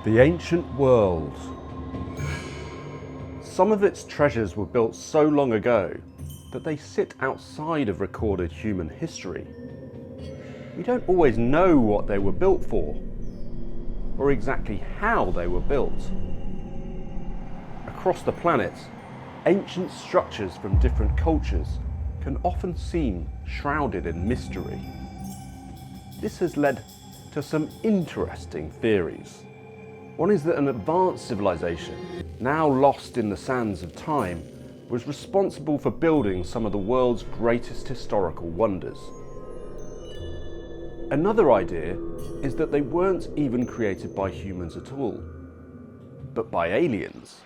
The ancient world. Some of its treasures were built so long ago that they sit outside of recorded human history. We don't always know what they were built for, or exactly how they were built. Across the planet, ancient structures from different cultures can often seem shrouded in mystery. This has led to some interesting theories. One is that an advanced civilization, now lost in the sands of time, was responsible for building some of the world's greatest historical wonders. Another idea is that they weren't even created by humans at all, but by aliens.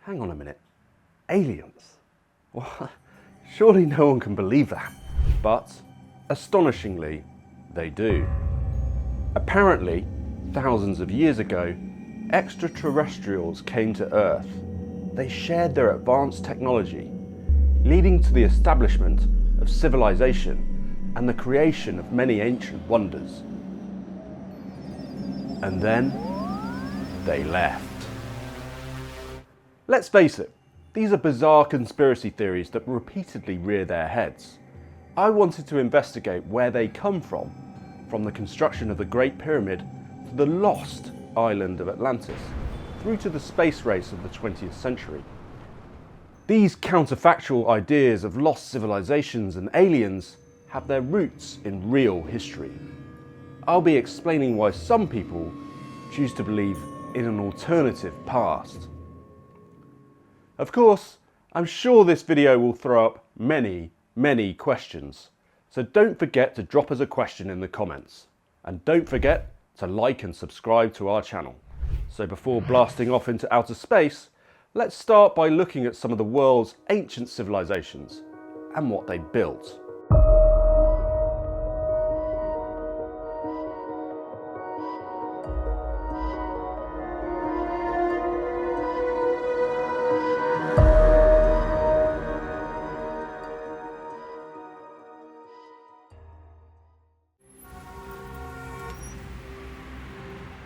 Hang on a minute, aliens? Well, surely no one can believe that. But, astonishingly, they do. Apparently, thousands of years ago, extraterrestrials came to Earth. They shared their advanced technology, leading to the establishment of civilization and the creation of many ancient wonders. And then, they left. Let's face it, these are bizarre conspiracy theories that repeatedly rear their heads. I wanted to investigate where they come from the construction of the Great Pyramid to the lost island of Atlantis, through to the space race of the 20th century. These counterfactual ideas of lost civilizations and aliens have their roots in real history. I'll be explaining why some people choose to believe in an alternative past. Of course, I'm sure this video will throw up many questions, so don't forget to drop us a question in the comments. And don't forget to like and subscribe to our channel. So before blasting off into outer space, let's start by looking at some of the world's ancient civilizations and what they built.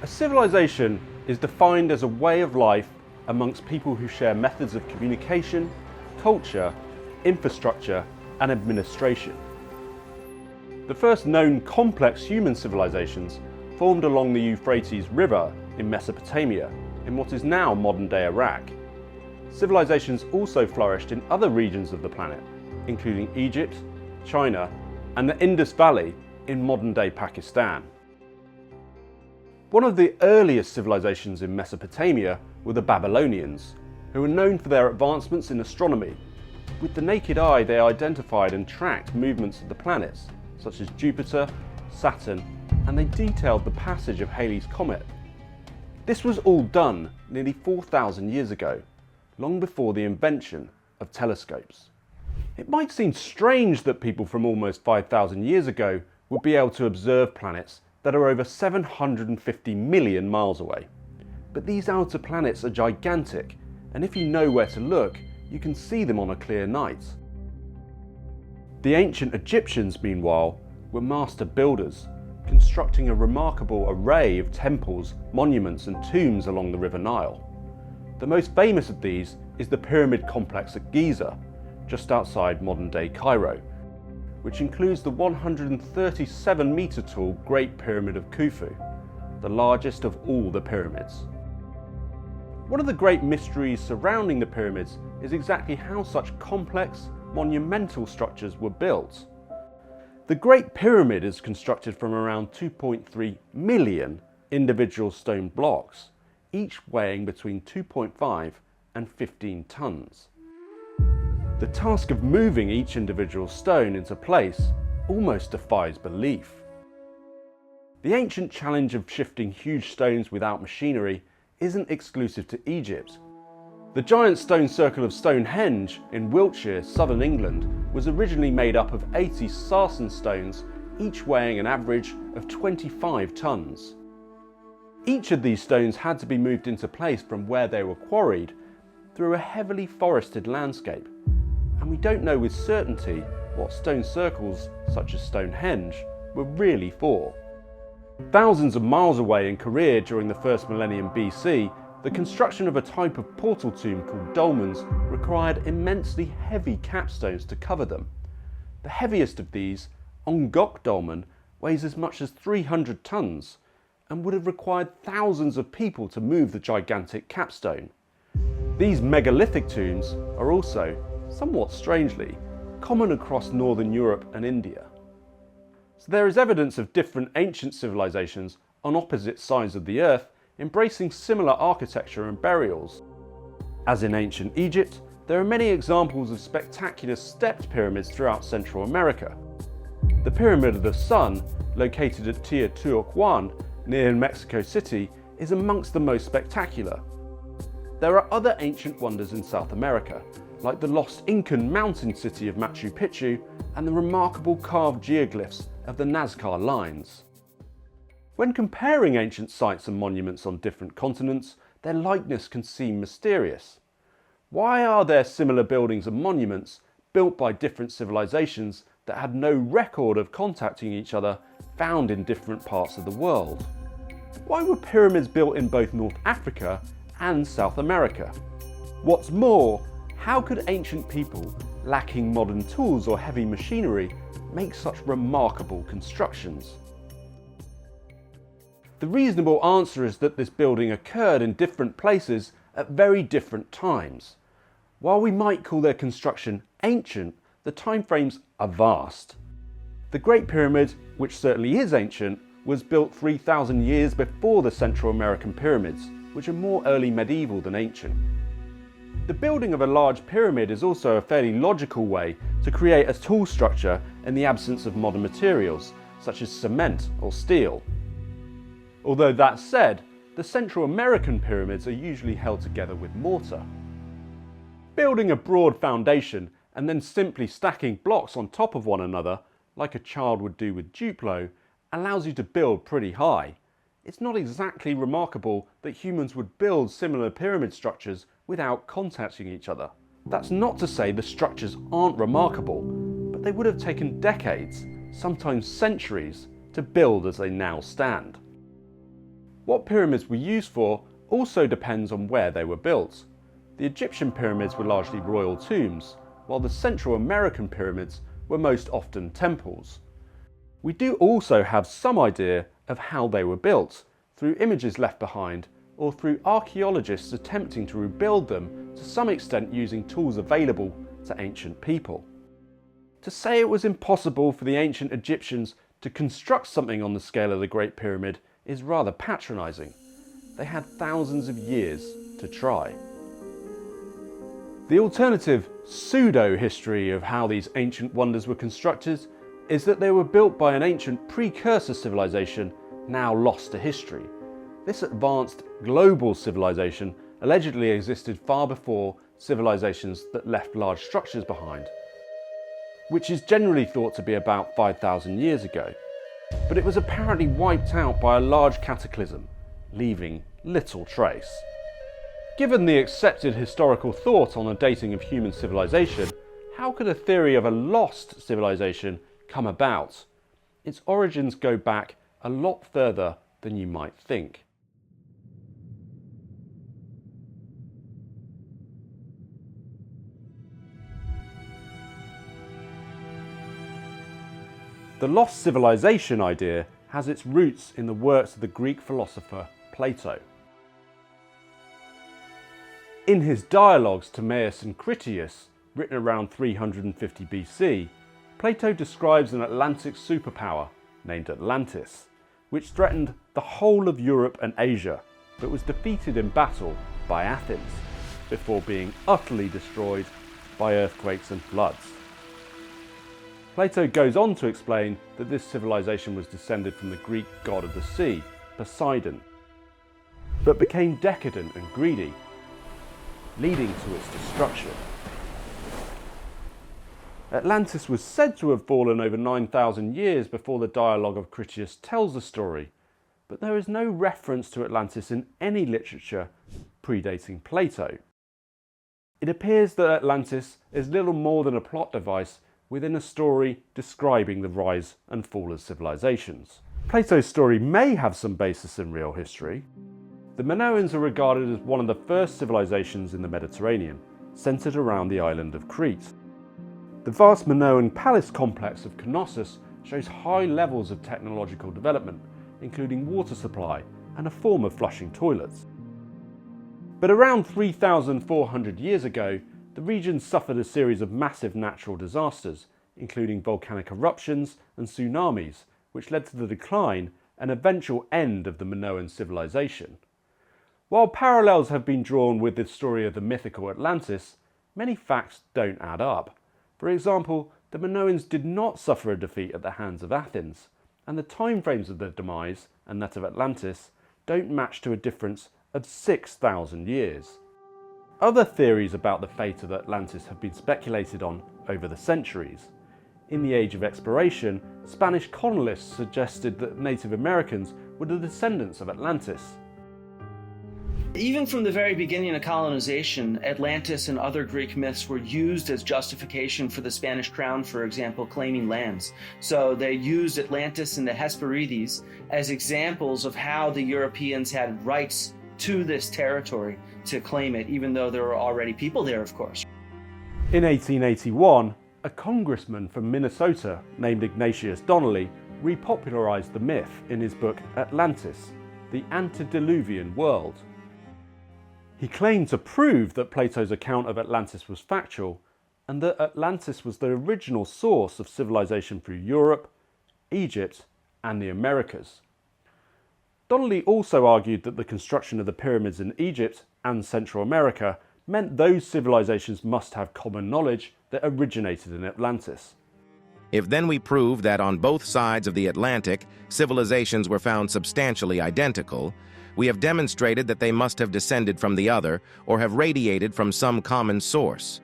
A civilization is defined as a way of life amongst people who share methods of communication, culture, infrastructure, and administration. The first known complex human civilizations formed along the Euphrates River in Mesopotamia, in what is now modern-day Iraq. Civilizations also flourished in other regions of the planet, including Egypt, China, and the Indus Valley in modern-day Pakistan. One of the earliest civilizations in Mesopotamia were the Babylonians, who were known for their advancements in astronomy. With the naked eye, they identified and tracked movements of the planets, such as Jupiter, Saturn, and they detailed the passage of Halley's Comet. This was all done nearly 4,000 years ago, long before the invention of telescopes. It might seem strange that people from almost 5,000 years ago would be able to observe planets that are over 750 million miles away. But these outer planets are gigantic, and if you know where to look, you can see them on a clear night. The ancient Egyptians, meanwhile, were master builders, constructing a remarkable array of temples, monuments, and tombs along the River Nile. The most famous of these is the pyramid complex at Giza, just outside modern-day Cairo, which includes the 137-metre tall Great Pyramid of Khufu, the largest of all the pyramids. One of the great mysteries surrounding the pyramids is exactly how such complex, monumental structures were built. The Great Pyramid is constructed from around 2.3 million individual stone blocks, each weighing between 2.5 and 15 tons. The task of moving each individual stone into place almost defies belief. The ancient challenge of shifting huge stones without machinery isn't exclusive to Egypt. The giant stone circle of Stonehenge in Wiltshire, southern England, was originally made up of 80 sarsen stones, each weighing an average of 25 tons. Each of these stones had to be moved into place from where they were quarried through a heavily forested landscape, and we don't know with certainty what stone circles, such as Stonehenge, were really for. Thousands of miles away in Korea during the first millennium BC, the construction of a type of portal tomb called dolmens required immensely heavy capstones to cover them. The heaviest of these, Ongok dolmen, weighs as much as 300 tons and would have required thousands of people to move the gigantic capstone. These megalithic tombs are also, somewhat strangely, common across northern Europe and India. So there is evidence of different ancient civilizations on opposite sides of the earth embracing similar architecture and burials. As in ancient Egypt, there are many examples of spectacular stepped pyramids throughout Central America. The Pyramid of the Sun, located at Teotihuacan near Mexico City, is amongst the most spectacular. There are other ancient wonders in South America, like the lost Incan mountain city of Machu Picchu and the remarkable carved geoglyphs of the Nazca lines. When comparing ancient sites and monuments on different continents, their likeness can seem mysterious. Why are there similar buildings and monuments built by different civilizations that had no record of contacting each other found in different parts of the world? Why were pyramids built in both North Africa and South America? What's more, how could ancient people, lacking modern tools or heavy machinery, make such remarkable constructions? The reasonable answer is that this building occurred in different places at very different times. While we might call their construction ancient, the timeframes are vast. The Great Pyramid, which certainly is ancient, was built 3,000 years before the Central American pyramids, which are more early medieval than ancient. The building of a large pyramid is also a fairly logical way to create a tall structure in the absence of modern materials, such as cement or steel. Although that said, the Central American pyramids are usually held together with mortar. Building a broad foundation and then simply stacking blocks on top of one another, like a child would do with Duplo, allows you to build pretty high. It's not exactly remarkable that humans would build similar pyramid structures without contacting each other. That's not to say the structures aren't remarkable, but they would have taken decades, sometimes centuries, to build as they now stand. What pyramids were used for also depends on where they were built. The Egyptian pyramids were largely royal tombs, while the Central American pyramids were most often temples. We do also have some idea of how they were built, through images left behind or through archaeologists attempting to rebuild them to some extent using tools available to ancient people. To say it was impossible for the ancient Egyptians to construct something on the scale of the Great Pyramid is rather patronising. They had thousands of years to try. The alternative pseudo-history of how these ancient wonders were constructed is that they were built by an ancient precursor civilization now lost to history. This advanced global civilization allegedly existed far before civilizations that left large structures behind, which is generally thought to be about 5,000 years ago. But it was apparently wiped out by a large cataclysm, leaving little trace. Given the accepted historical thought on the dating of human civilization, how could a theory of a lost civilization come about? Its origins go back a lot further than you might think. The lost civilization idea has its roots in the works of the Greek philosopher Plato. In his dialogues Timaeus and Critias, written around 350 BC, Plato describes an Atlantic superpower named Atlantis, which threatened the whole of Europe and Asia, but was defeated in battle by Athens, before being utterly destroyed by earthquakes and floods. Plato goes on to explain that this civilization was descended from the Greek god of the sea, Poseidon, but became decadent and greedy, leading to its destruction. Atlantis was said to have fallen over 9,000 years before the dialogue of Critias tells the story, but there is no reference to Atlantis in any literature predating Plato. It appears that Atlantis is little more than a plot device within a story describing the rise and fall of civilizations. Plato's story may have some basis in real history. The Minoans are regarded as one of the first civilizations in the Mediterranean, centered around the island of Crete. The vast Minoan palace complex of Knossos shows high levels of technological development, including water supply and a form of flushing toilets. But around 3,400 years ago, the region suffered a series of massive natural disasters, including volcanic eruptions and tsunamis, which led to the decline and eventual end of the Minoan civilization. While parallels have been drawn with the story of the mythical Atlantis, many facts don't add up. For example, the Minoans did not suffer a defeat at the hands of Athens, and the timeframes of their demise and that of Atlantis don't match to a difference of 6,000 years. Other theories about the fate of Atlantis have been speculated on over the centuries. In the Age of Exploration, Spanish colonists suggested that Native Americans were the descendants of Atlantis. Even from the very beginning of colonization, Atlantis and other Greek myths were used as justification for the Spanish crown, for example, claiming lands. So they used Atlantis and the Hesperides as examples of how the Europeans had rights to this territory to claim it, even though there were already people there, of course. In 1881, a congressman from Minnesota named Ignatius Donnelly repopularized the myth in his book Atlantis, the Antediluvian World. He claimed to prove that Plato's account of Atlantis was factual, and that Atlantis was the original source of civilization through Europe, Egypt, and the Americas. Donnelly also argued that the construction of the pyramids in Egypt and Central America meant those civilizations must have common knowledge that originated in Atlantis. If then we prove that on both sides of the Atlantic, civilizations were found substantially identical, we have demonstrated that they must have descended from the other or have radiated from some common source.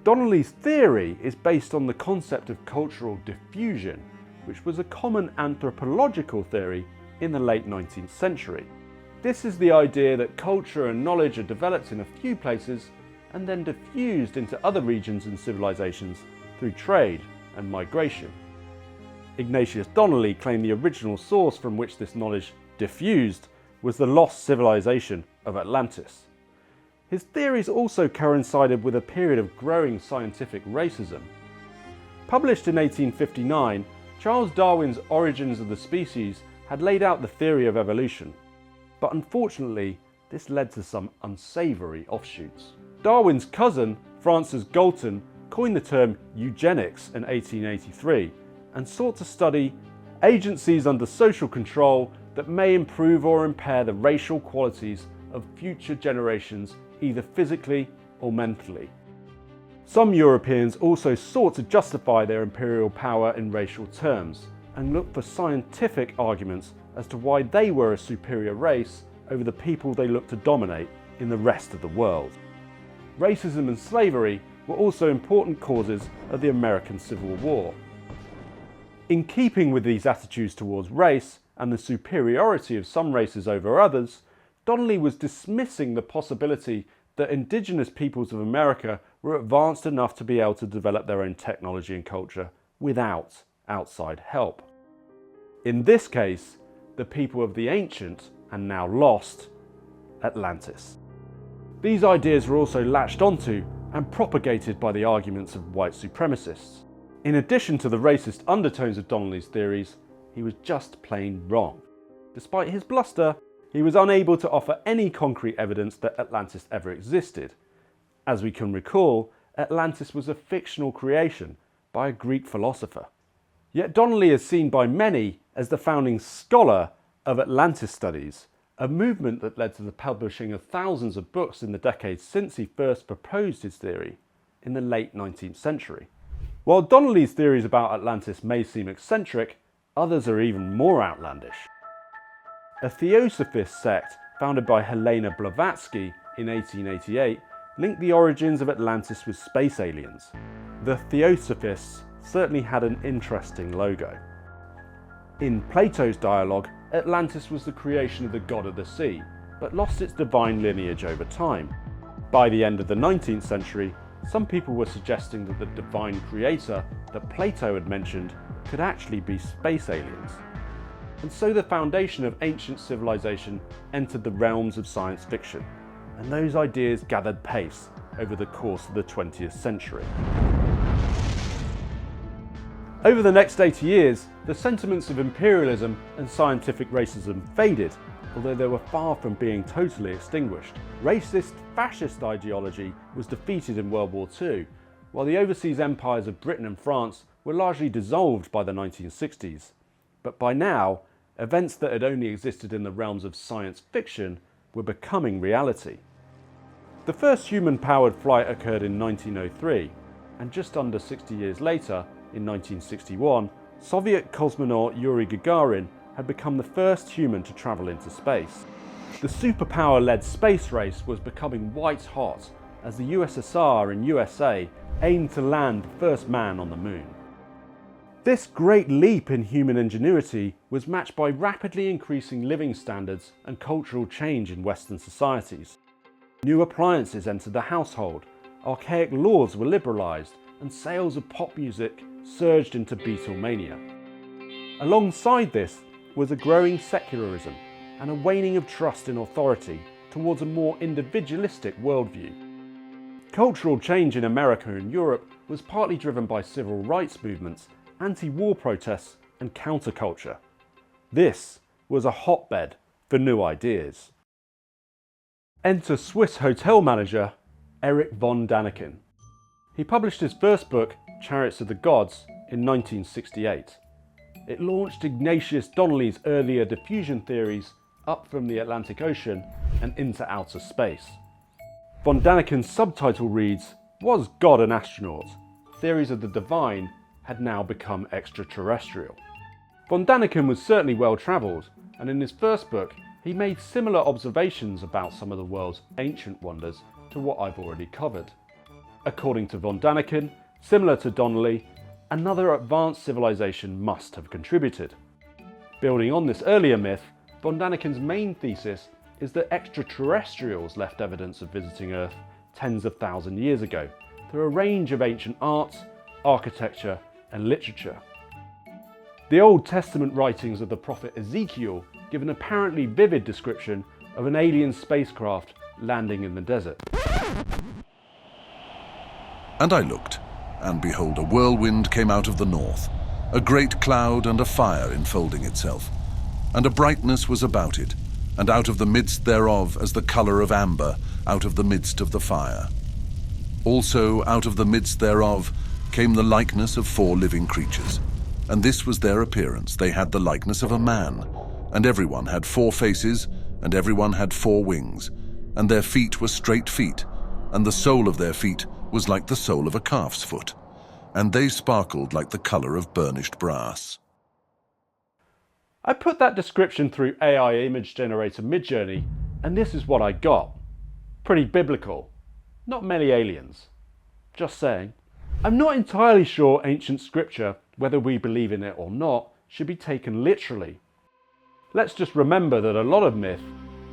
Donnelly's theory is based on the concept of cultural diffusion, which was a common anthropological theory in the late 19th century. This is the idea that culture and knowledge are developed in a few places and then diffused into other regions and civilizations through trade and migration. Ignatius Donnelly claimed the original source from which this knowledge diffused was the lost civilization of Atlantis. His theories also coincided with a period of growing scientific racism. Published in 1859, Charles Darwin's Origins of the Species had laid out the theory of evolution, but unfortunately this led to some unsavoury offshoots. Darwin's cousin, Francis Galton, coined the term eugenics in 1883 and sought to study agencies under social control that may improve or impair the racial qualities of future generations, either physically or mentally. Some Europeans also sought to justify their imperial power in racial terms and looked for scientific arguments as to why they were a superior race over the people they looked to dominate in the rest of the world. Racism and slavery were also important causes of the American Civil War. In keeping with these attitudes towards race and the superiority of some races over others, Donnelly was dismissing the possibility that indigenous peoples of America were advanced enough to be able to develop their own technology and culture without outside help. In this case, the people of the ancient and now lost Atlantis. These ideas were also latched onto and propagated by the arguments of white supremacists. In addition to the racist undertones of Donnelly's theories, he was just plain wrong. Despite his bluster, he was unable to offer any concrete evidence that Atlantis ever existed. As we can recall, Atlantis was a fictional creation by a Greek philosopher. Yet Donnelly is seen by many as the founding scholar of Atlantis studies, a movement that led to the publishing of thousands of books in the decades since he first proposed his theory in the late 19th century. While Donnelly's theories about Atlantis may seem eccentric, others are even more outlandish. A Theosophist sect founded by Helena Blavatsky in 1888 linked the origins of Atlantis with space aliens. The Theosophists certainly had an interesting logo. In Plato's dialogue, Atlantis was the creation of the god of the sea, but lost its divine lineage over time. By the end of the 19th century, some people were suggesting that the divine creator that Plato had mentioned could actually be space aliens. and so the foundation of ancient civilization entered the realms of science fiction, and those ideas gathered pace over the course of the 20th century. Over the next 80 years, the sentiments of imperialism and scientific racism faded, although they were far from being totally extinguished. Racist, fascist ideology was defeated in World War II, while the overseas empires of Britain and France were largely dissolved by the 1960s. But by now, events that had only existed in the realms of science fiction were becoming reality. The first human-powered flight occurred in 1903, and just under 60 years later, in 1961, Soviet cosmonaut Yuri Gagarin had become the first human to travel into space. The superpower-led space race was becoming white hot as the USSR and USA aimed to land the first man on the moon. This great leap in human ingenuity was matched by rapidly increasing living standards and cultural change in Western societies. New appliances entered the household, archaic laws were liberalised, and sales of pop music surged into Beatlemania. Alongside this was a growing secularism and a waning of trust in authority towards a more individualistic worldview. Cultural change in America and Europe was partly driven by civil rights movements, anti-war protests, and counterculture. This was a hotbed for new ideas. Enter Swiss hotel manager Erich von Däniken. He published his first book, Chariots of the Gods, in 1968. It launched Ignatius Donnelly's earlier diffusion theories up from the Atlantic Ocean and into outer space. Von Däniken's subtitle reads, "Was God an astronaut? Theories of the divine had now become extraterrestrial." Von Däniken was certainly well travelled, and in his first book he made similar observations about some of the world's ancient wonders to what I've already covered. According to von Däniken, similar to Donnelly, another advanced civilization must have contributed. Building on this earlier myth, von Däniken's main thesis is that extraterrestrials left evidence of visiting Earth tens of thousands of years ago through a range of ancient arts, architecture, and literature. The Old Testament writings of the prophet Ezekiel give an apparently vivid description of an alien spacecraft landing in the desert. And I looked, and behold, a whirlwind came out of the north, a great cloud and a fire enfolding itself. And a brightness was about it, and out of the midst thereof as the colour of amber, out of the midst of the fire. Also out of the midst thereof came the likeness of 4 living creatures. And this was their appearance. They had the likeness of a man, and everyone had 4 faces, and everyone had 4 wings, and their feet were straight feet, and the sole of their feet was like the sole of a calf's foot, and they sparkled like the colour of burnished brass. I put that description through AI image generator Midjourney, and this is what I got. Pretty biblical. Not many aliens. Just saying. I'm not entirely sure ancient scripture, whether we believe in it or not, should be taken literally. Let's just remember that a lot of myth,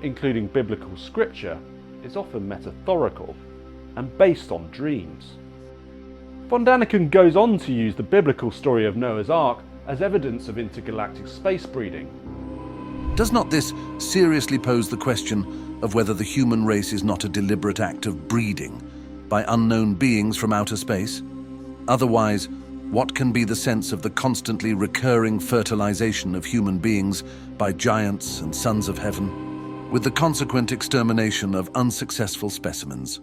including biblical scripture, is often metaphorical and based on dreams. Von Däniken goes on to use the biblical story of Noah's Ark as evidence of intergalactic space breeding. Does not this seriously pose the question of whether the human race is not a deliberate act of breeding by unknown beings from outer space? Otherwise, what can be the sense of the constantly recurring fertilization of human beings by giants and sons of heaven, with the consequent extermination of unsuccessful specimens?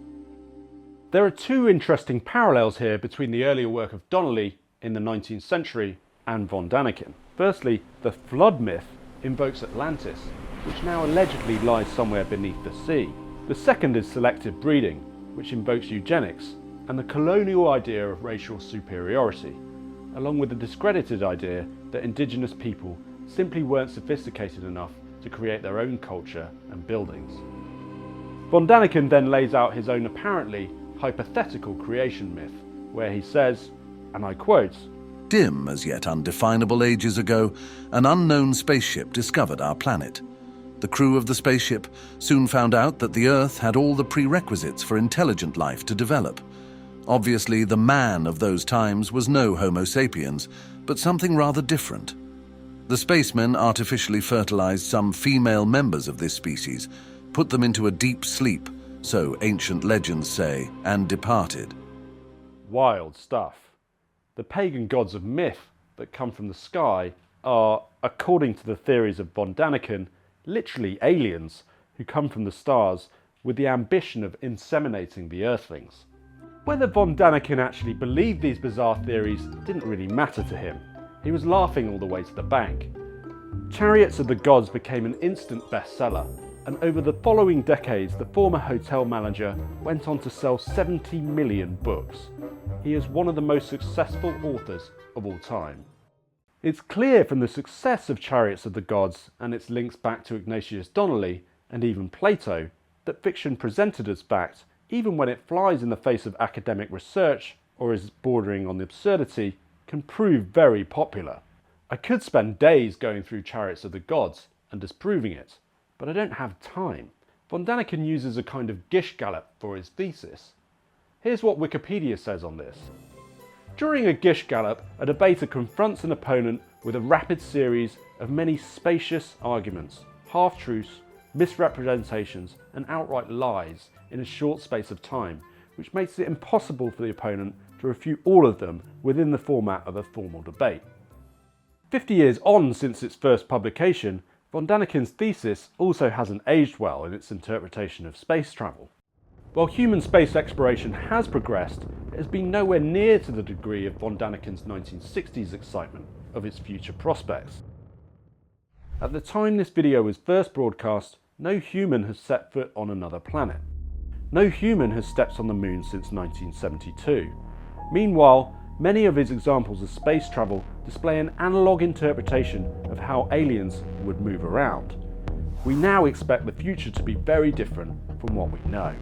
There are 2 interesting parallels here between the earlier work of Donnelly in the 19th century and von Däniken. Firstly, the flood myth invokes Atlantis, which now allegedly lies somewhere beneath the sea. The second is selective breeding, which invokes eugenics and the colonial idea of racial superiority, along with the discredited idea that indigenous people simply weren't sophisticated enough to create their own culture and buildings. Von Däniken then lays out his own apparently hypothetical creation myth, where he says, and I quote, "Dim as yet undefinable ages ago, an unknown spaceship discovered our planet. The crew of the spaceship soon found out that the Earth had all the prerequisites for intelligent life to develop. Obviously, the man of those times was no Homo sapiens, but something rather different. The spacemen artificially fertilized some female members of this species, put them into a deep sleep, so ancient legends say, and departed. Wild stuff. The pagan gods of myth that come from the sky are, according to the theories of von Däniken, literally aliens who come from the stars with the ambition of inseminating the Earthlings. Whether von Däniken actually believed these bizarre theories didn't really matter to him. He was laughing all the way to the bank. Chariots of the Gods became an instant bestseller, and over the following decades the former hotel manager went on to sell 70 million books. He is one of the most successful authors of all time. It's clear from the success of Chariots of the Gods and its links back to Ignatius Donnelly and even Plato that fiction presented as fact, even when it flies in the face of academic research or is bordering on absurdity, can prove very popular. I could spend days going through Chariots of the Gods and disproving it, but I don't have time. Von Däniken uses a kind of gish gallop for his thesis. Here's what Wikipedia says on this. During a gish gallop, a debater confronts an opponent with a rapid series of many spacious arguments, half-truths, misrepresentations and outright lies in a short space of time, which makes it impossible for the opponent to refute all of them within the format of a formal debate. 50 years on since its first publication, von Däniken's thesis also hasn't aged well in its interpretation of space travel. While human space exploration has progressed, it has been nowhere near to the degree of von Däniken's 1960s excitement of its future prospects. At the time this video was first broadcast, no human has set foot on another planet. No human has stepped on the moon since 1972. Meanwhile, many of his examples of space travel display an analogue interpretation of how aliens would move around. We now expect the future to be very different from what we know.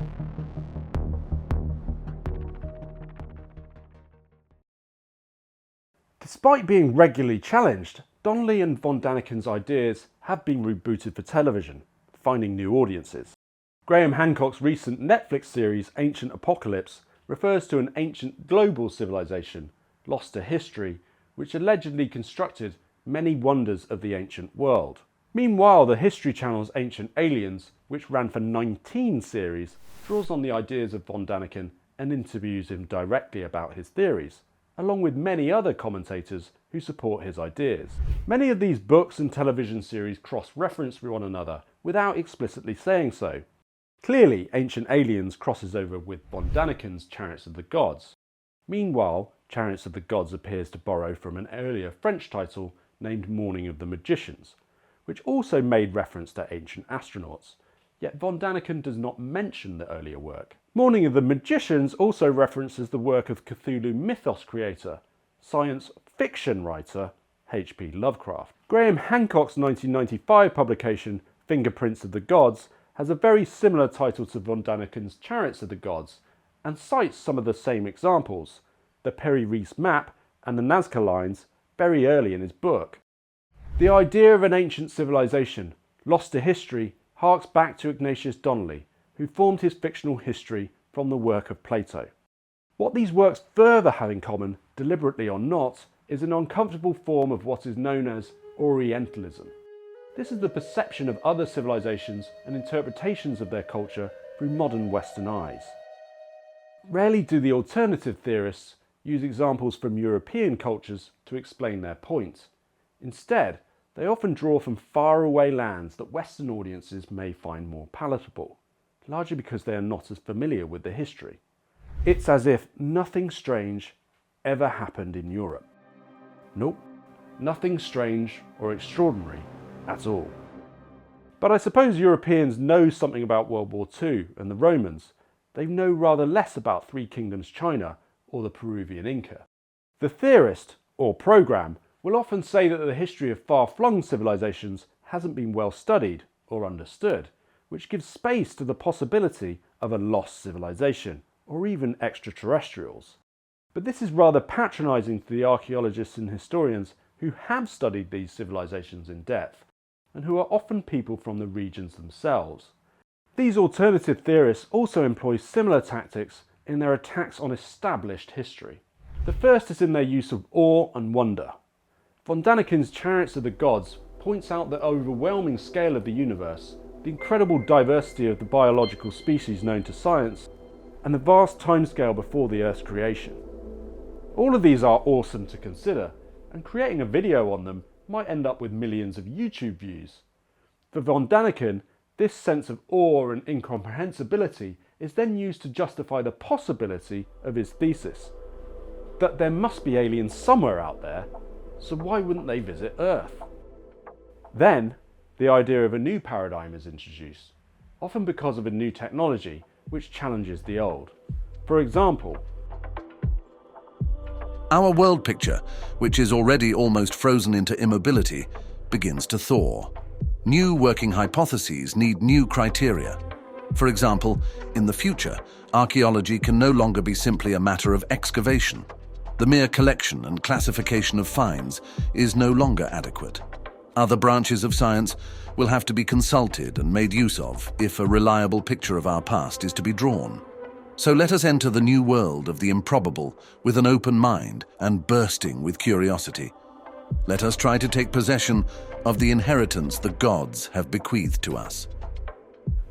Despite being regularly challenged, Donnelly and von Däniken's ideas have been rebooted for television, finding new audiences. Graham Hancock's recent Netflix series Ancient Apocalypse refers to an ancient global civilization, lost to history, which allegedly constructed many wonders of the ancient world. Meanwhile, the History Channel's Ancient Aliens, which ran for 19 series, draws on the ideas of von Däniken and interviews him directly about his theories, along with many other commentators who support his ideas. Many of these books and television series cross-reference one another without explicitly saying so. Clearly, Ancient Aliens crosses over with von Däniken's Chariots of the Gods. Meanwhile, Chariots of the Gods appears to borrow from an earlier French title named Morning of the Magicians, which also made reference to ancient astronauts, yet von Däniken does not mention the earlier work. Morning of the Magicians also references the work of Cthulhu mythos creator, science fiction writer H.P. Lovecraft. Graham Hancock's 1995 publication Fingerprints of the Gods has a very similar title to von Däniken's Chariots of the Gods and cites some of the same examples, the Peri-Reis map and the Nazca lines, very early in his book. The idea of an ancient civilization, lost to history, harks back to Ignatius Donnelly, who formed his fictional history from the work of Plato. What these works further have in common, deliberately or not, is an uncomfortable form of what is known as Orientalism. This is the perception of other civilizations and interpretations of their culture through modern Western eyes. Rarely do the alternative theorists use examples from European cultures to explain their point. Instead, they often draw from faraway lands that Western audiences may find more palatable, largely because they are not as familiar with the history. It's as if nothing strange ever happened in Europe. Nope, nothing strange or extraordinary at all. But I suppose Europeans know something about World War II and the Romans. They know rather less about Three Kingdoms China or the Peruvian Inca. The theorist, or program, will often say that the history of far-flung civilizations hasn't been well studied or understood, which gives space to the possibility of a lost civilization, or even extraterrestrials. But this is rather patronising to the archaeologists and historians who have studied these civilizations in depth, and who are often people from the regions themselves. These alternative theorists also employ similar tactics in their attacks on established history. The first is in their use of awe and wonder. Von Däniken's Chariots of the Gods points out the overwhelming scale of the universe, the incredible diversity of the biological species known to science, and the vast timescale before the Earth's creation. All of these are awesome to consider, and creating a video on them might end up with millions of YouTube views. For von Däniken, this sense of awe and incomprehensibility is then used to justify the possibility of his thesis, that there must be aliens somewhere out there, so why wouldn't they visit Earth? Then, the idea of a new paradigm is introduced, often because of a new technology which challenges the old. For example, our world picture, which is already almost frozen into immobility, begins to thaw. New working hypotheses need new criteria. For example, in the future, archaeology can no longer be simply a matter of excavation. The mere collection and classification of finds is no longer adequate. Other branches of science will have to be consulted and made use of if a reliable picture of our past is to be drawn. So let us enter the new world of the improbable with an open mind and bursting with curiosity. Let us try to take possession of the inheritance the gods have bequeathed to us.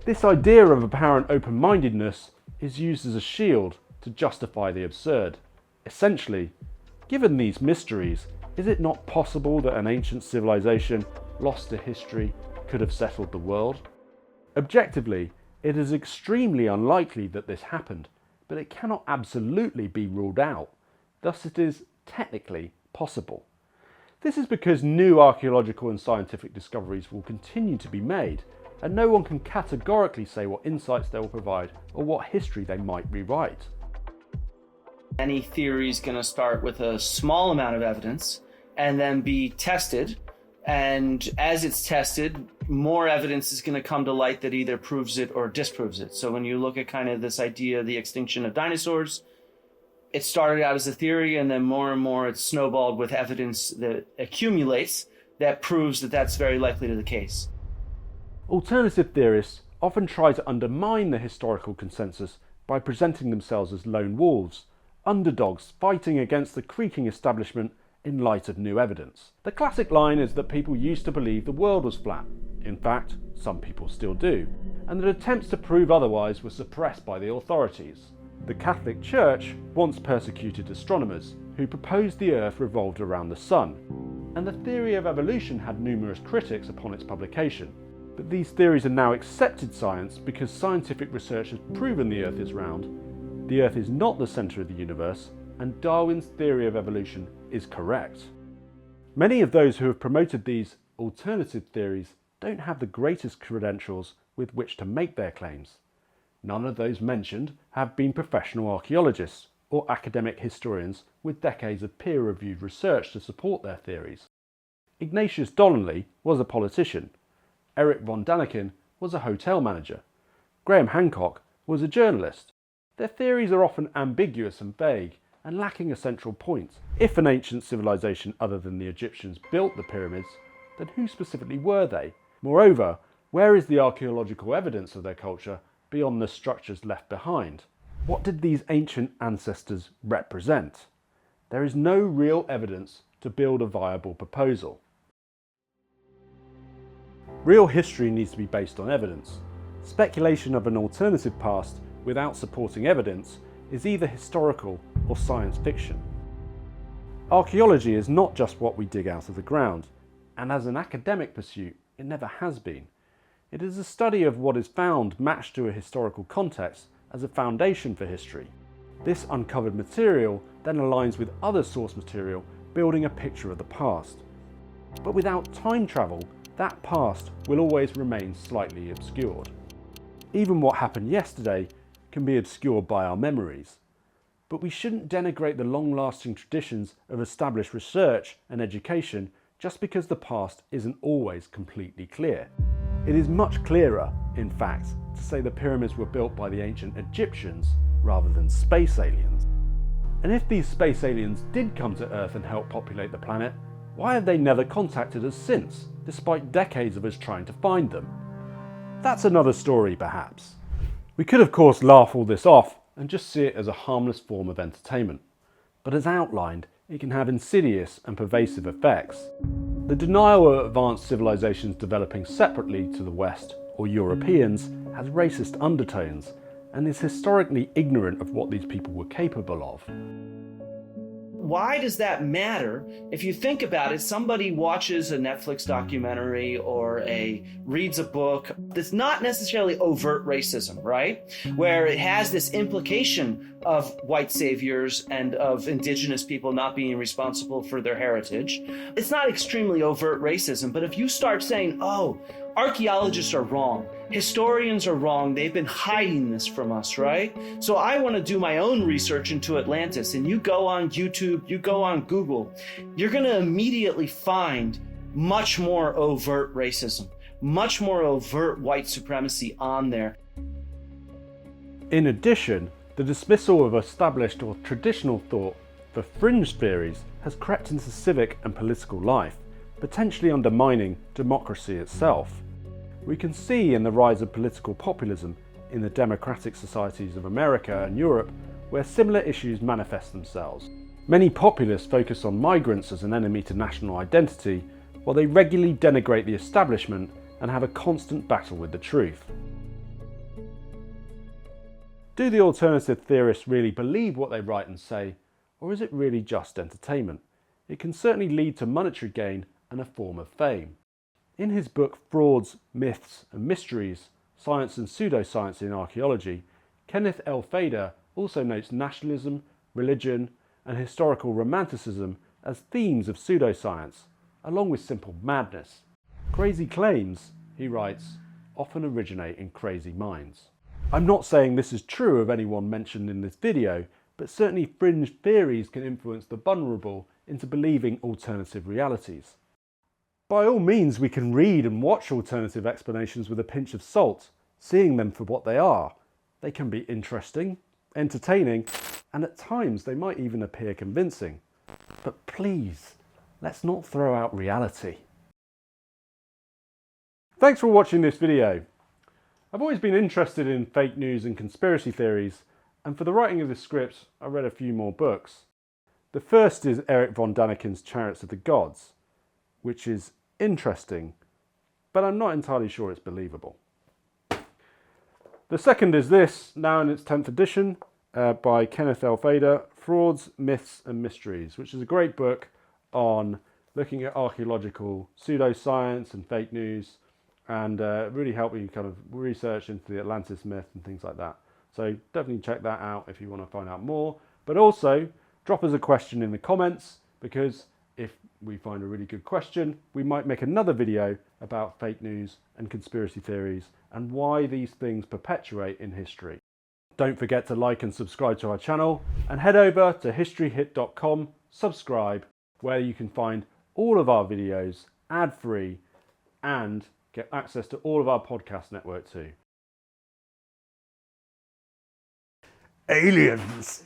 this idea of apparent open-mindedness is used as a shield to justify the absurd. Essentially, given these mysteries, is it not possible that an ancient civilization lost to history could have settled the world? Objectively, it is extremely unlikely that this happened, but it cannot absolutely be ruled out. Thus it is technically possible. This is because new archaeological and scientific discoveries will continue to be made, and no one can categorically say what insights they will provide or what history they might rewrite. Any theory is going to start with a small amount of evidence and then be tested. And as it's tested, more evidence is going to come to light that either proves it or disproves it. So when you look at kind of this idea of the extinction of dinosaurs, it started out as a theory, and then more and more it's snowballed with evidence that accumulates that proves that that's very likely to the case. Alternative theorists often try to undermine the historical consensus by presenting themselves as lone wolves, underdogs fighting against the creaking establishment in light of new evidence. The classic line is that people used to believe the world was flat. In fact, some people still do, and that attempts to prove otherwise were suppressed by the authorities. The Catholic Church once persecuted astronomers who proposed the Earth revolved around the Sun, and the theory of evolution had numerous critics upon its publication. But these theories are now accepted science because scientific research has proven the Earth is round, the Earth is not the centre of the universe, and Darwin's theory of evolution is correct. Many of those who have promoted these alternative theories don't have the greatest credentials with which to make their claims. None of those mentioned have been professional archaeologists or academic historians with decades of peer-reviewed research to support their theories. Ignatius Donnelly was a politician. Erich von Däniken was a hotel manager. Graham Hancock was a journalist. Their theories are often ambiguous and vague and lacking a central point. If an ancient civilization other than the Egyptians built the pyramids, then who specifically were they? Moreover, where is the archaeological evidence of their culture beyond the structures left behind? What did these ancient ancestors represent? There is no real evidence to build a viable proposal. Real history needs to be based on evidence. Speculation of an alternative past without supporting evidence is either historical or science fiction. Archaeology is not just what we dig out of the ground, and as an academic pursuit, it never has been. It is a study of what is found matched to a historical context as a foundation for history. This uncovered material then aligns with other source material, building a picture of the past. But without time travel, that past will always remain slightly obscured. Even what happened yesterday can be obscured by our memories. But we shouldn't denigrate the long-lasting traditions of established research and education just because the past isn't always completely clear. It is much clearer, in fact, to say the pyramids were built by the ancient Egyptians rather than space aliens. And if these space aliens did come to Earth and help populate the planet, why have they never contacted us since, despite decades of us trying to find them? That's another story, perhaps. We could, of course, laugh all this off and just see it as a harmless form of entertainment. But as outlined, it can have insidious and pervasive effects. The denial of advanced civilizations developing separately to the West or Europeans has racist undertones and is historically ignorant of what these people were capable of. Why does that matter? If you think about it, somebody watches a Netflix documentary or reads a book that's not necessarily overt racism, right? Where it has this implication of white saviors and of indigenous people not being responsible for their heritage. It's not extremely overt racism, but if you start saying, oh, archaeologists are wrong, historians are wrong, they've been hiding this from us, right? So I want to do my own research into Atlantis, and you go on YouTube, you go on Google, you're going to immediately find much more overt racism, much more overt white supremacy on there. In addition, the dismissal of established or traditional thought for fringe theories has crept into civic and political life, potentially undermining democracy itself. We can see in the rise of political populism in the democratic societies of America and Europe, where similar issues manifest themselves. Many populists focus on migrants as an enemy to national identity, while they regularly denigrate the establishment and have a constant battle with the truth. Do the alternative theorists really believe what they write and say, or is it really just entertainment? It can certainly lead to monetary gain and a form of fame. In his book Frauds, Myths and Mysteries, Science and Pseudoscience in Archaeology, Kenneth L. Fader also notes nationalism, religion and historical romanticism as themes of pseudoscience, along with simple madness. Crazy claims, he writes, often originate in crazy minds. I'm not saying this is true of anyone mentioned in this video, but certainly fringe theories can influence the vulnerable into believing alternative realities. By all means, we can read and watch alternative explanations with a pinch of salt, seeing them for what they are. They can be interesting, entertaining, and at times they might even appear convincing. But please, let's not throw out reality. Thanks for watching this video. I've always been interested in fake news and conspiracy theories, and for the writing of this script, I read a few more books. The first is Erich von Däniken's Chariots of the Gods, which is interesting, but I'm not entirely sure it's believable. The second is this, now in its 10th edition, by Kenneth L. Fader, Frauds, Myths and Mysteries, which is a great book on looking at archaeological pseudoscience and fake news, and really help you kind of research into the Atlantis myth and things like that. So definitely check that out if you want to find out more. But also, drop us a question in the comments, because if we find a really good question, we might make another video about fake news and conspiracy theories and why these things perpetuate in history. Don't forget to like and subscribe to our channel, and head over to historyhit.com, subscribe, where you can find all of our videos ad-free and get access to all of our podcast network too. Aliens!